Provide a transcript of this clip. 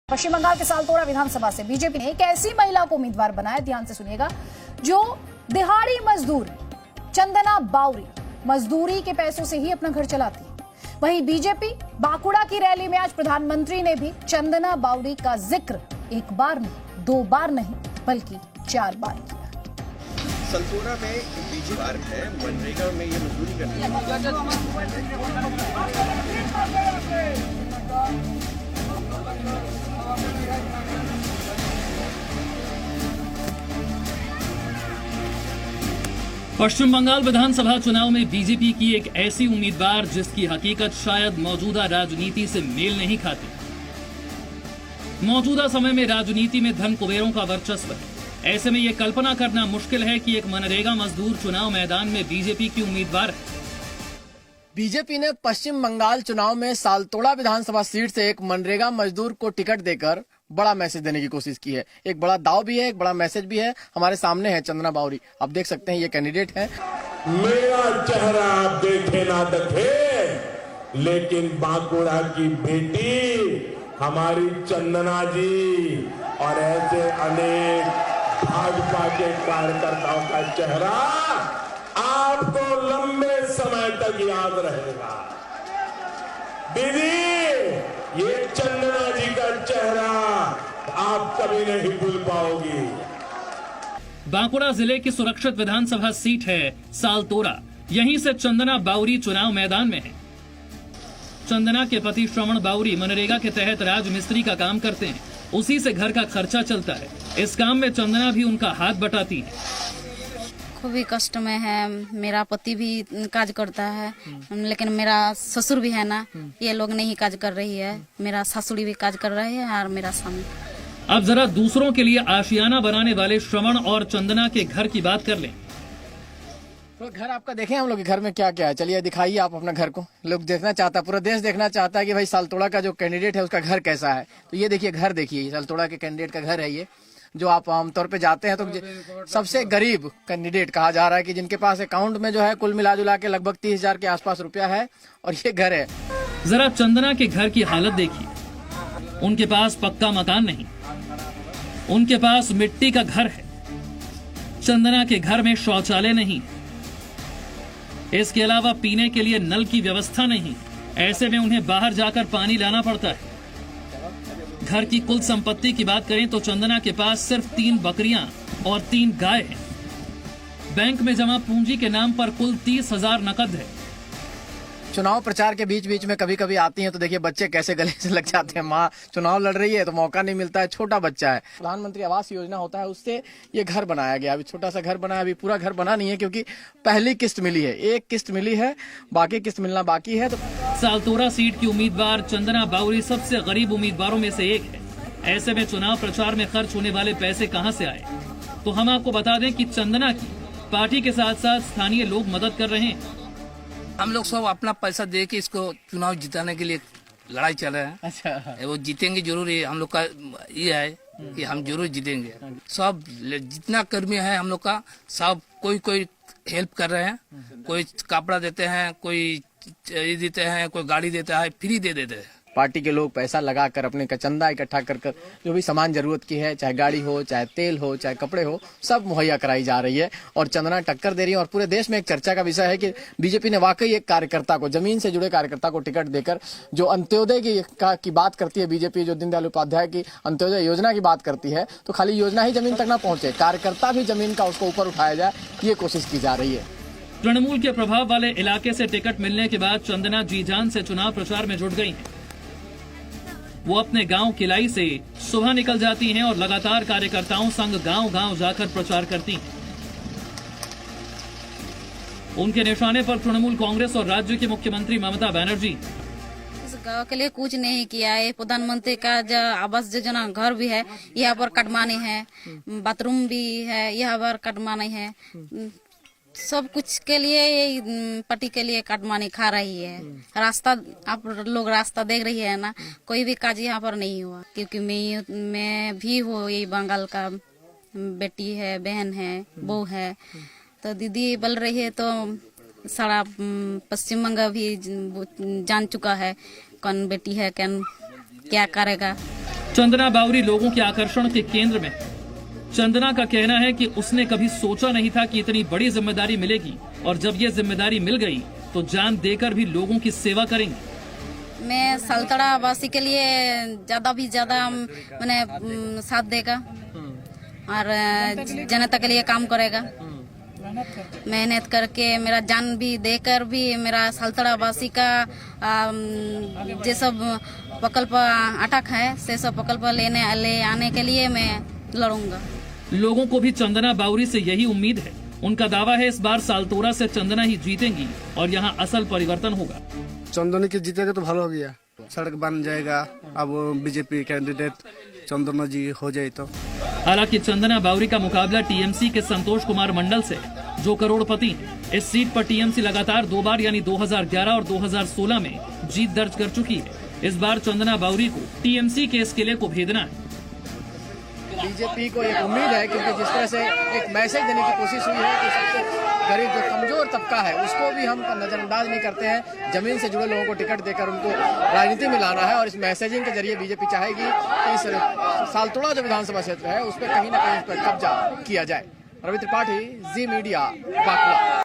पश्चिम बंगाल के सालतोड़ा विधानसभा से बीजेपी ने एक ऐसी महिला को उम्मीदवार बनाया, ध्यान से सुनिएगा, जो दिहाड़ी मजदूर चंदना बावरी मजदूरी के पैसों से ही अपना घर चलाती है। वहीं बीजेपी बांकुड़ा की रैली में आज प्रधानमंत्री ने भी चंदना बावरी का जिक्र एक बार नहीं, दो बार नहीं, बल्कि 4 बार किया। सालतोड़ा में बीजेपी पार्क है, मनरेगा में ये मजदूरी करती है। पश्चिम बंगाल विधानसभा चुनाव में बीजेपी की एक ऐसी उम्मीदवार जिसकी हकीकत शायद मौजूदा राजनीति से मेल नहीं खाती। मौजूदा समय में राजनीति में धन कुबेरों का वर्चस्व है। ऐसे में यह कल्पना करना मुश्किल है कि एक मनरेगा मजदूर चुनाव मैदान में बीजेपी की उम्मीदवार है। बीजेपी ने पश्चिम बंगाल चुनाव में सालतोड़ा विधानसभा सीट से एक मनरेगा मजदूर को टिकट देकर बड़ा मैसेज देने की कोशिश की है। एक बड़ा दाव भी है, एक बड़ा मैसेज भी है। हमारे सामने है चंदना बावरी, आप देख सकते हैं ये कैंडिडेट है। मेरा चेहरा आप देखे ना देखे, लेकिन बांकुड़ा की बेटी हमारी चंदना जी और ऐसे अनेक भाजपा के कार्यकर्ताओं का चेहरा आपको लंबे समय तक याद रहेगा। दीदी, ये चंदना जी का चेहरा आप कभी नहीं भूल पाओगी। बांकुड़ा जिले की सुरक्षित विधानसभा सीट है सालतोड़ा। यहीं से चंदना बावरी चुनाव मैदान में है। चंदना के पति श्रवण बावरी मनरेगा के तहत राजमिस्त्री का काम करते हैं। उसी से घर का खर्चा चलता है। इस काम में चंदना भी उनका हाथ बटाती है। खूब ही कष्ट में है। मेरा पति भी काज करता है, लेकिन मेरा ससुर भी है ना, ये लोग नहीं काज कर रही है। मेरा ससुरी भी काज कर रही है और मेरा स्वामी। अब जरा दूसरों के लिए आशियाना बनाने वाले श्रवण और चंदना के घर की बात कर लें। तो घर आपका देखें, हम लोग के घर में क्या क्या है, चलिए दिखाइए आप अपना घर को। लोग देखना चाहता है, पूरा देश देखना चाहता है कि भाई सालतोड़ा का जो कैंडिडेट है उसका घर कैसा है। तो ये देखिए घर, देखिए सालतोड़ा के कैंडिडेट का घर है ये, जो आप आमतौर पे जाते हैं तो सबसे गरीब कैंडिडेट कहा जा रहा है कि जिनके पास अकाउंट में जो है कुल मिला जुला के लगभग 30,000 के आसपास रुपया है, और ये घर है। जरा चंदना के घर की हालत देखिए। उनके पास पक्का मकान नहीं, उनके पास मिट्टी का घर है। चंदना के घर में शौचालय नहीं, इसके अलावा पीने के लिए नल की व्यवस्था नहीं। ऐसे में उन्हें बाहर जाकर पानी लाना पड़ता है। घर की कुल संपत्ति की बात करें तो चंदना के पास सिर्फ 3 बकरियां और 3 गाय हैं। बैंक में जमा पूंजी के नाम पर कुल 30,000 नकद है। चुनाव प्रचार के बीच बीच में कभी कभी आती हैं तो देखिए बच्चे कैसे गले से लग जाते हैं। माँ चुनाव लड़ रही है तो मौका नहीं मिलता है, छोटा बच्चा है। प्रधानमंत्री आवास योजना होता है, उससे ये घर बनाया गया। अभी छोटा सा घर बना है, अभी पूरा घर बना नहीं है क्योंकि पहली किस्त मिली है, एक किस्त मिली है, बाकी किस्त मिलना बाकी है। तो सालतोड़ा सीट की उम्मीदवार चंदना बावरी सबसे गरीब उम्मीदवारों में से एक है। ऐसे में चुनाव प्रचार में खर्च होने वाले पैसे कहां से आए? तो हम आपको बता दें कि चंदना की पार्टी के साथ साथ स्थानीय लोग मदद कर रहे हैं। हम लोग सब अपना पैसा दे के इसको चुनाव जिताने के लिए लड़ाई चल रहे हैं। अच्छा, वो जीतेंगे जरूर, ये हम लोग का ये है कि हम जरूर जीतेंगे। सब जितना कर्मी है हम लोग का, सब कोई हेल्प कर रहे हैं। कोई कपड़ा देते हैं, कोई ये देते हैं, कोई गाड़ी देता है, फ्री दे देते हैं। पार्टी के लोग पैसा लगाकर अपने का चंदा इकट्ठा कर जो भी सामान जरूरत की है, चाहे गाड़ी हो, चाहे तेल हो, चाहे कपड़े हो, सब मुहैया कराई जा रही है। और चंदना टक्कर दे रही है। और पूरे देश में एक चर्चा का विषय है कि बीजेपी ने वाकई एक कार्यकर्ता को, जमीन से जुड़े कार्यकर्ता को टिकट देकर जो अंत्योदय की बात करती है बीजेपी, जो दीनदयाल उपाध्याय की अंत्योदय योजना की बात करती है, तो खाली योजना ही जमीन तक ना पहुंचे, कार्यकर्ता भी जमीन का उसको ऊपर उठाया जाए, ये कोशिश की जा रही है। तृणमूल के प्रभाव वाले इलाके से टिकट मिलने के बाद चंदना जी जान से चुनाव प्रचार में जुट गई हैं। वो अपने गांव किलाई से सुबह निकल जाती हैं और लगातार कार्यकर्ताओं संग गांव-गांव जाकर प्रचार करती हैं। उनके निशाने पर तृणमूल कांग्रेस और राज्य की मुख्यमंत्री ममता बनर्जी। इस गांव के लिए कुछ नहीं किया है। प्रधानमंत्री का जो आवास योजना घर भी है, यहाँ पर कटवानी है, बाथरूम भी है, यहाँ पर कटवानी है। सब कुछ के लिए पति के लिए कटमानी खा रही है। रास्ता आप लोग रास्ता देख रही है ना, कोई भी काज यहाँ पर नहीं हुआ। क्योंकि मैं भी हूँ, ये बंगाल का बेटी है, बहन है, बहू है। तो दीदी बोल रही है तो सारा पश्चिम बंगाल भी जान चुका है कौन बेटी है, क्या करेगा। चंदना बावरी लोगों के आकर्षण के केंद्र में है। चंदना का कहना है कि उसने कभी सोचा नहीं था कि इतनी बड़ी जिम्मेदारी मिलेगी और जब ये जिम्मेदारी मिल गई तो जान देकर भी लोगों की सेवा करेंगी। मैं सालतड़ा वासी के लिए ज्यादा मैंने साथ देगा और जनता के लिए काम करेगा। मेहनत करके मेरा जान भी देकर भी मेरा सालतड़ा वासी का जे सब प्रकल्प अटक है से सब प्रकल्प ले आने के लिए मैं लड़ूंगा। लोगों को भी चंदना बावरी से यही उम्मीद है। उनका दावा है इस बार सालतोरा से चंदना ही जीतेंगी और यहाँ असल परिवर्तन होगा। चंदना की जीतेगा तो भालो हो गया, सड़क बन जाएगा। अब बीजेपी कैंडिडेट चंदना जी हो जाए तो। हालांकि चंदना बावरी का मुकाबला टीएमसी के संतोष कुमार मंडल से, जो करोड़पति हैं। इस सीट पर टीएमसी लगातार 2 बार यानी 2011 और 2016 में जीत दर्ज कर चुकी है। इस बार चंदना बावरी को टीएमसी के इस किले को भेदना है। बीजेपी को एक उम्मीद है, क्योंकि जिस तरह से एक मैसेज देने की कोशिश हुई है कि सबसे गरीब जो कमजोर तबका है उसको भी हम नजरअंदाज नहीं करते हैं। जमीन से जुड़े लोगों को टिकट देकर उनको राजनीति में लाना है और इस मैसेजिंग के जरिए बीजेपी चाहेगी कि इस सालतोड़ा जो विधानसभा क्षेत्र है उस पर कहीं ना कहीं उस पर कब्जा किया जाए। रवि त्रिपाठी, जी मीडिया, बांकुड़ा।